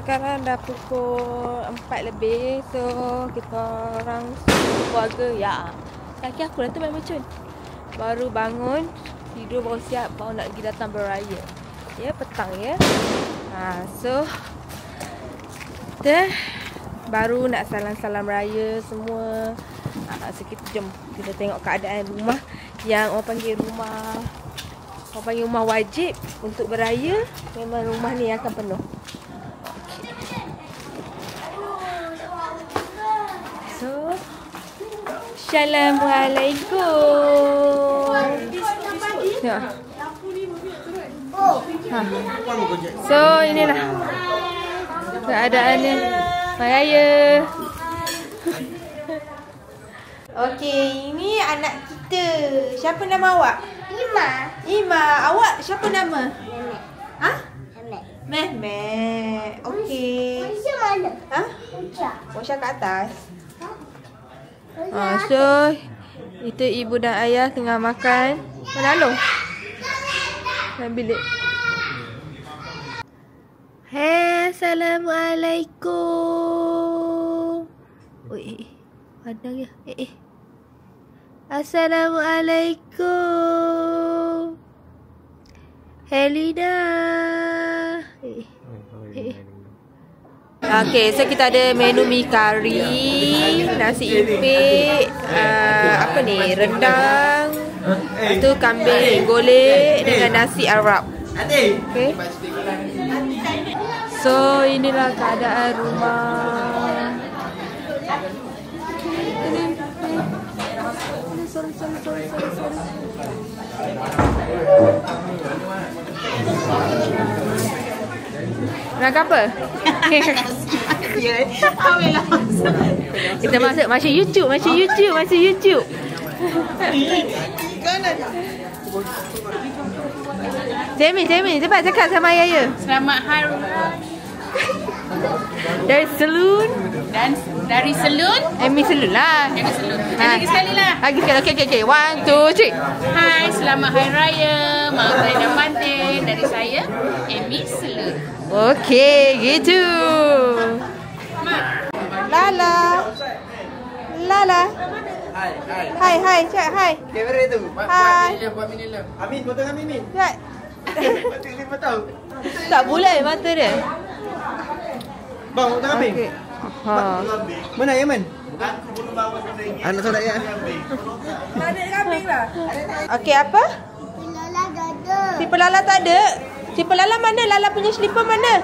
sekarang dah pukul 4 lebih. So kita orang keluarga ya. Kaki aku dah tu main macun. Baru bangun, tidur baru siap, baru nak pergi datang beraya. Ya, petang ya. So kita baru nak salam-salam raya semua. So kita jom kita tengok keadaan rumah yang orang panggil rumah wajib untuk beraya. Memang rumah ni akan penuh. So Assalamualaikum. Ya. So inilah keadaannya raya. Okey, ini anak kita. Siapa nama awak? Ima. Awak siapa nama? Mehmet. Okey. Malaysia mana? Mosya kat atas. So itu ibu dan ayah tengah makan. Mana Long? Dalam bilik. Assalamualaikum. Pandang ya. Assalamualaikum. Helina. Okay, so kita ada menu mi kari, nasi impik, apa ni, rendang, itu kambing golek dengan nasi Arab. Okay. So inilah keadaan rumah. Sorry. Nak apa? Kita masuk YouTube. Jamie, cepat cakap sama ayah. Selamat Hari dari salon. Emi salon lah. Lagi sekali lah. Okay. 1, 2, 3. Hai, selamat Hari Raya. Mak saya dan Pantin. Dari saya, Emi salon. Okey, gitu. Lala. Hai, cak, hai. Kamera tu. Buat mini love. Amin, potong Amin ni. Cak. Patut 5 tahun. Tak boleh mata dia. Bang, potong Amin. Okey. Mana Yaman? Anak solat ya. Ada kambing lah. Okey, apa? Lala tak ada. Slipper Lala tak ada. Slipper Lala mana? Lala punya slipper mana?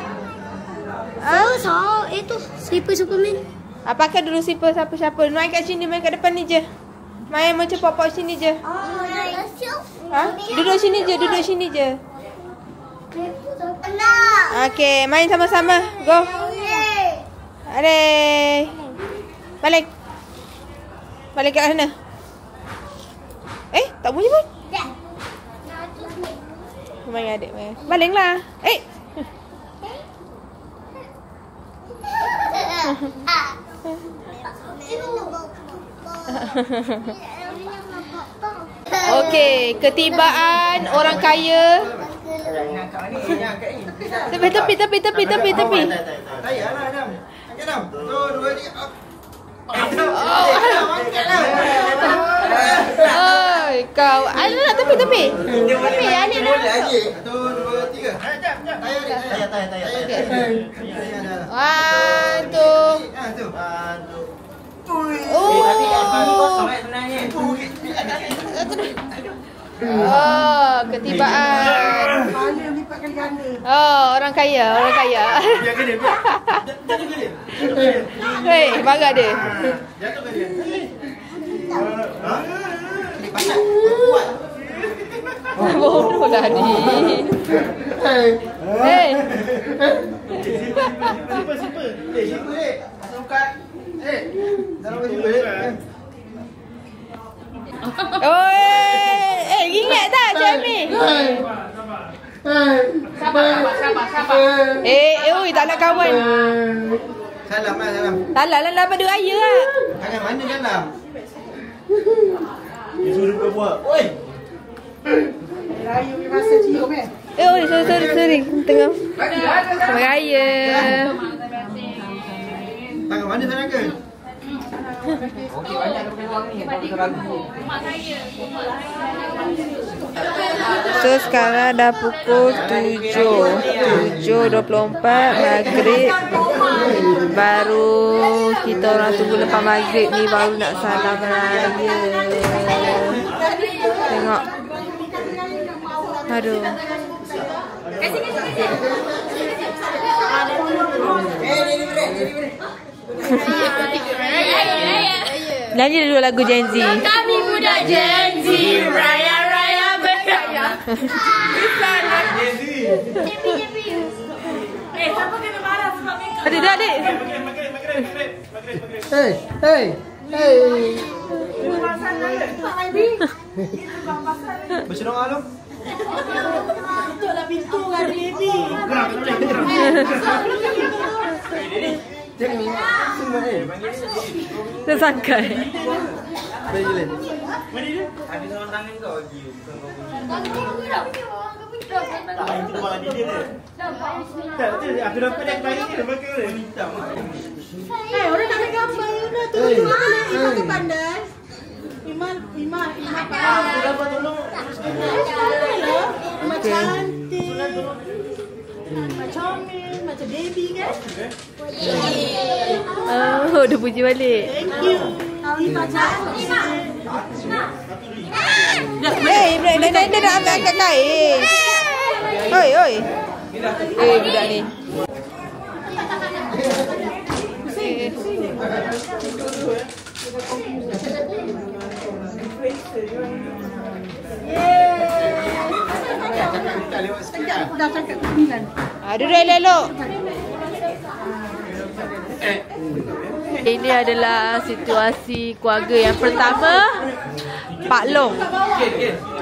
Itu slipper Superman. Pakai dulu slipper siapa-siapa. Main kat sini, main kat depan ni je. Main macam pop-pop sini je. Duduk sini je. Okey, main sama-sama. Go. Adik. Balik kat sana. Tak bunyi pun. Main adik main. Balinglah. Okey, ketibaan orang kaya. Tepi. Tayarlah Adam. Angkat Adam. 2 ni. Oi, kau. Alah, tepi. Tepi, ani dah. 1, 2, 3. Tayar. 1, 2. Ketibaan. Orang kaya. Biar kena. Hei, marah dia. Jatuh ke dia? Ini pasak. Kuat. Bodoh lah ni. Hei. Simple. Asal bukan. Dalam simple. Ingat tak Jamie? Sabar. Oi, tak nak kawan. Salam. Salah lah pada raya lah. Tangan mana dalam? Dia suruh kau buat. Oi. Raya punya masa cium Sorry. Tengah. Selamat Raya. Tangan mana sana ke? Okey, banyak peluang ni. So sekarang dah pukul 7.24 maghrib. Baru kita orang tunggu lepas maghrib ni baru nak salam raya. Tengok. Aduh. Nyanyi dulu lagu Gen Z. Kami budak Gen Z, raya-raya beraya. Siapa kena marah sebab ni? Adik. Hey. Bersenang alam. Tutuplah pintu kan baby. Tersangkai. Habis orang tangan kau lagi. Aku dapat dia kali ni pakai orang hitam. Orang nak gambar Yuna tu. Iman tu pandai. Iman. Aku dapat tolong. Iman cantik. Iman comel. Macam baby kan? Oh, dia puji balik. Thank you. Iman cantik. Dia nak angkat kain. Oi. Budak ni. Duduk elok. Ini adalah situasi keluarga yang pertama, Pak Long.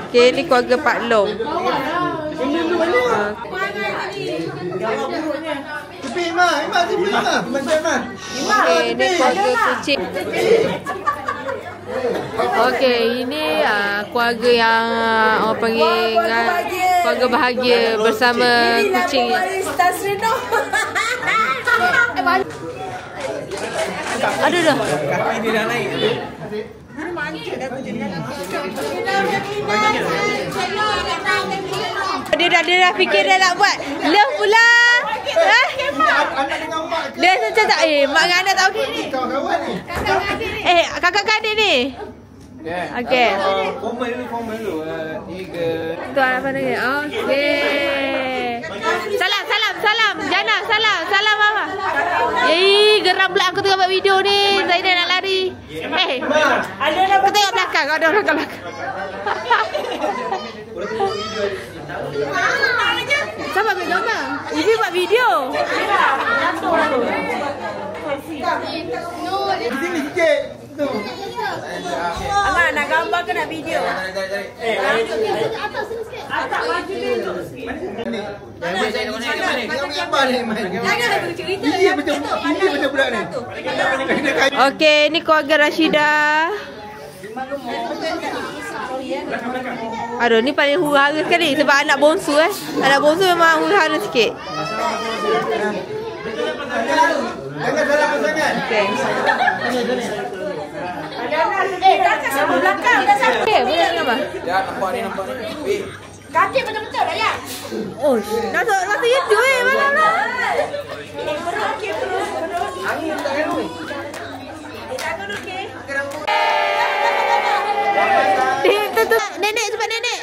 Okay, ni keluarga Pak Long. Tepi Iman. Okay, ni keluarga kucing. Okay, ini keluarga yang orang panggil keluarga bahagia bersama kucing. Aduh dah. Kaki dia dah naik. Dia dah fikir dia nak buat love pula. Anak dengan mak. Dia macam tak mak dengan anak tak okey ni. Kawan ni. Kakak adik ni. Okey. Formal dulu. 3. Tu apa lagi? Okey. Salam. Jana, salam mama. Geram pula aku tengok buat video ni. Zaida nak lari. Kau tengok belakang. Kau ada belakang. Siapa ambil gambar? Ibu buat video. Di sini sikit. Tu. Amak nak gambar ke nak video? Okey, ni keluarga Rashidah. Aduh, ni paling huru-hara sekali sebab anak bongsu Anak bongsu memang huru-hara sikit. Jangan salah pasangan. Okey. Kakak sama belakang dah sampai. Okey, boleh gambar. Ya, nampak ni. Kaki betul-betul dah ya. Oh, rasa YouTube malam lah. Angin tak kena ni. Nenek cepat nenek.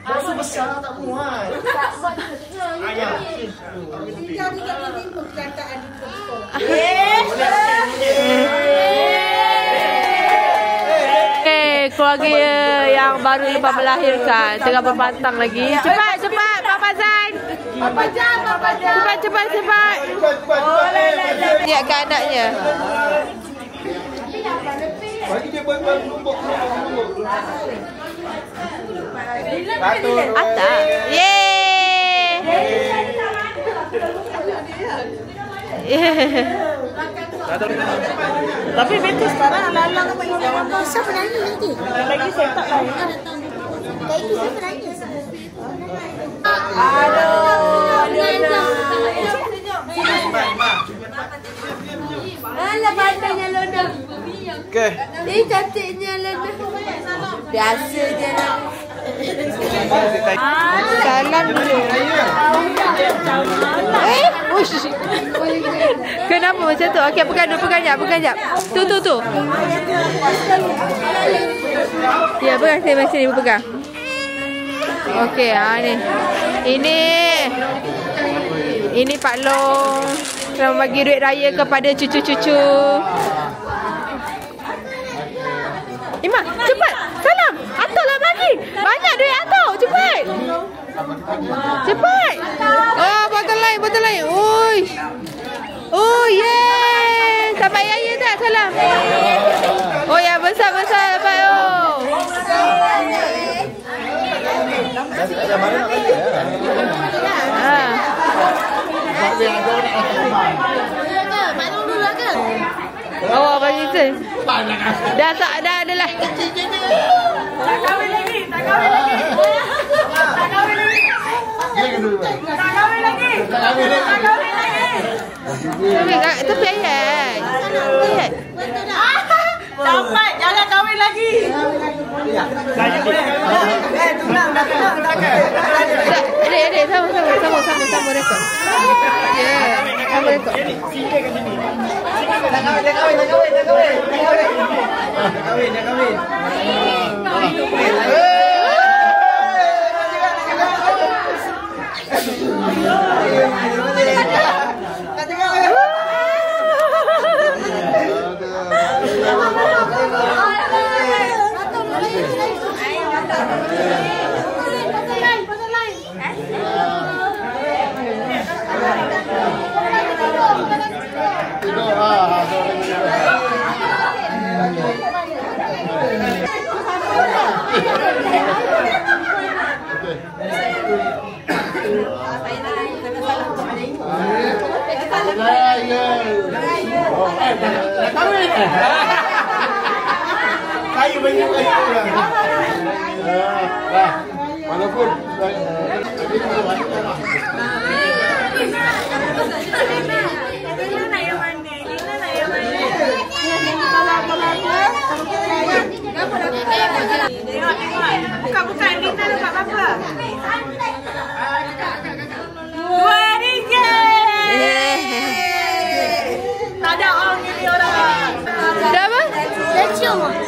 Bongsu besar tak muat. Ayah. Keluarga yang baru lepas melahirkan tengah berpantang lagi. Cepat Papa Zain. Cepat. Lihat ke anaknya. Bagi dia berlumbuk. Atas. Yeay. Tapi betul sekarang alang-alang apa yang siapa nyanyi nanti? Lagi saya tak tahu. Alah pandainya Lona. Okey. Cantiknya Lona. Biasa je lah. Salam dulu. Ush. Kenapa macam tu? Okey, pegang jap. Tu. Ya, pegang sini, pegang. Okey, ini Pak Long telah membagi duit raya kepada cucu-cucu. Ima, cepat. Salam. Atok lah bagi. Banyak duit Atok. Cepat. Oh, botol lain. Oi. Oh, yeah. Sampai raya tak? Salam. Oh, ya, besar dapat. Oh. Oh, bagi tu. Dah adalah. Tak kahwin lagi. Tapi ayat. Dapat, jangan kahwin lagi. Dek, sama rekod. Ya, sama rekod. Dah kahwin. Kayu banyak walaupun bukan kita dapat berapa? RM2. Tak ada orang ini orang. Dah apa?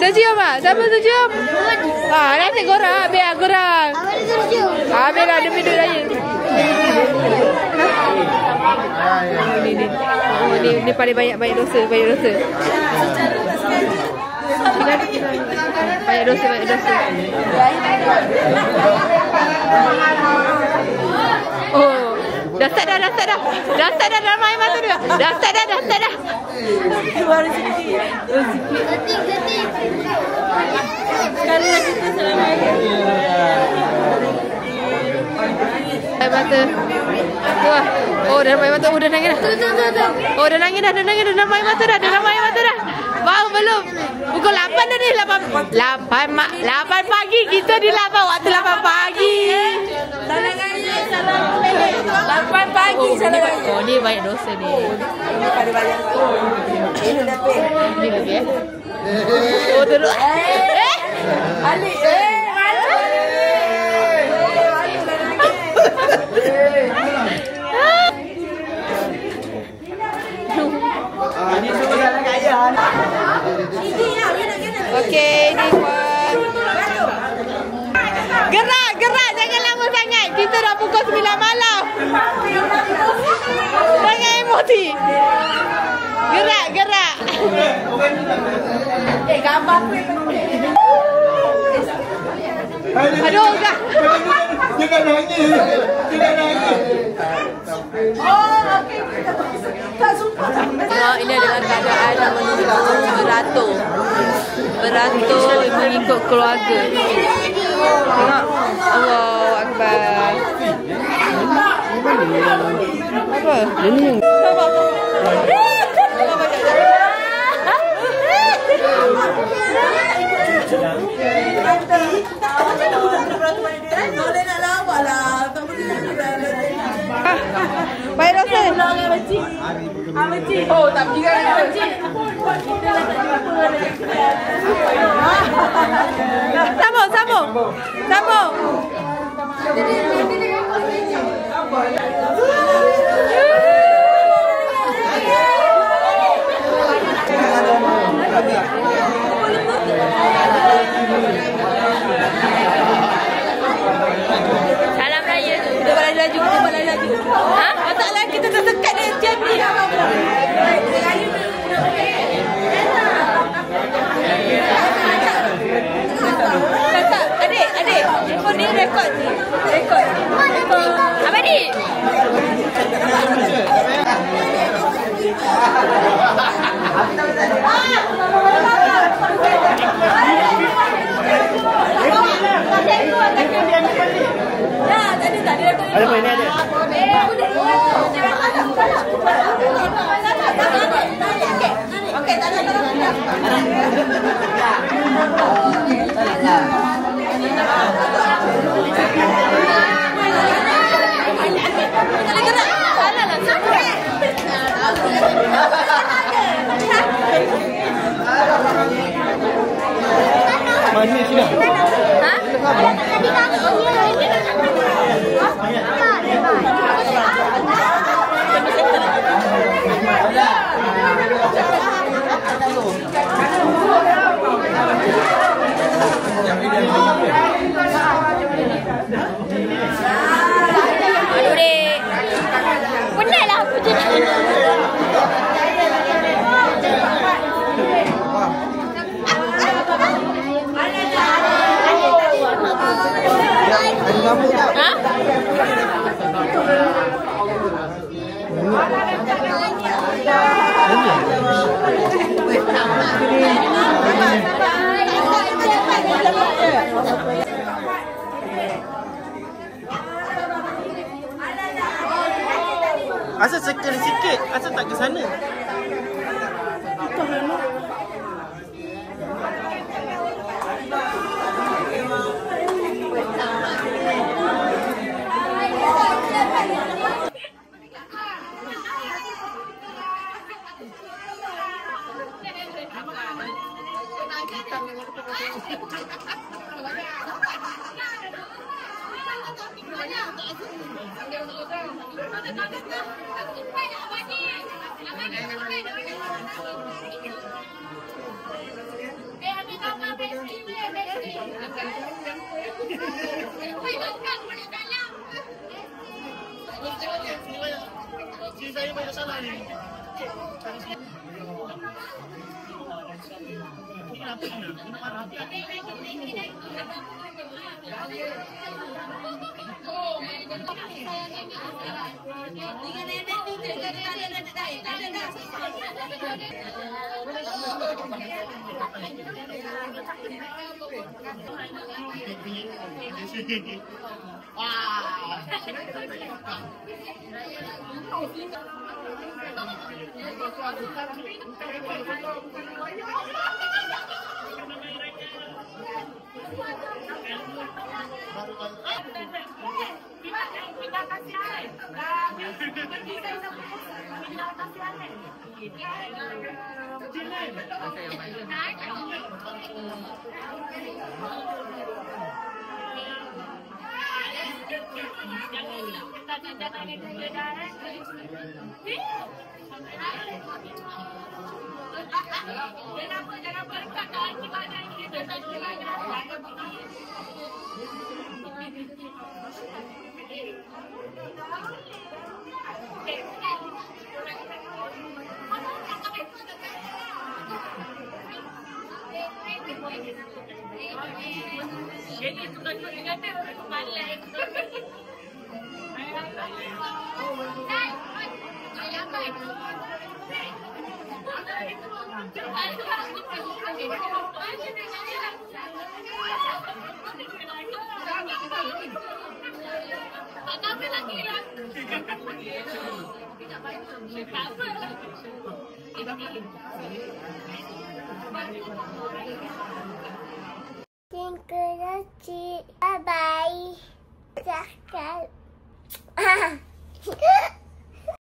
Tercium ah? Siapa tercium? Nanti korang, biar korang. Habis lah demi duit raya. Ini paling banyak dosa. Banyak dosa. Oh, dah start dah dalam air mata dia. Dah start dah. Keluar sikit. Sekarang kita selamat. Air mata. Wah. Oh, dalam air mata. Oh, dah nangis dah. Oh, dah nangis dah. Dalam air mata dah. Bau belum. Pukul 8 dah ni. 8 pagi. Kita di 8. Waktu 8 pagi. 8 pagi. Oh, ni banyak dosa ni. Ini pada banyak. Ini lebih. Ni lebih eh. Oh, teruk. Alik. Ini semua dalam kaya. Okey, ni buat. Gerak, jangan lama sangat. Kita dah pukul 9 malam. Jangan emosi. Gerak. Gambar aku. Aduh, dah. Jangan nangis. Oh, okey. Tak suka. Ini adalah keadaan menuju beratur mengikut keluarga. Tengok. Allahu Akbar. Apa? Ini yang Cik. Oh, tak pergi kan? Cik. Kita dah tak jumpa dah. Sambung. Salam raya. Kita balik laju. Ha? Masalah kita tersekat dengan jam ni. Kakak, adik. Handphone ni rekod. Apa ni? Ada apa ini ada? Okey, tak ada. Mana sini? Aduh dek. Penatlah aku jadi. Asal circle sikit, asal tak ke sana. Saya banyak salah ni. Jadi tukar dua dengan dia malas. Terima kasih. Bye bye. Cakap.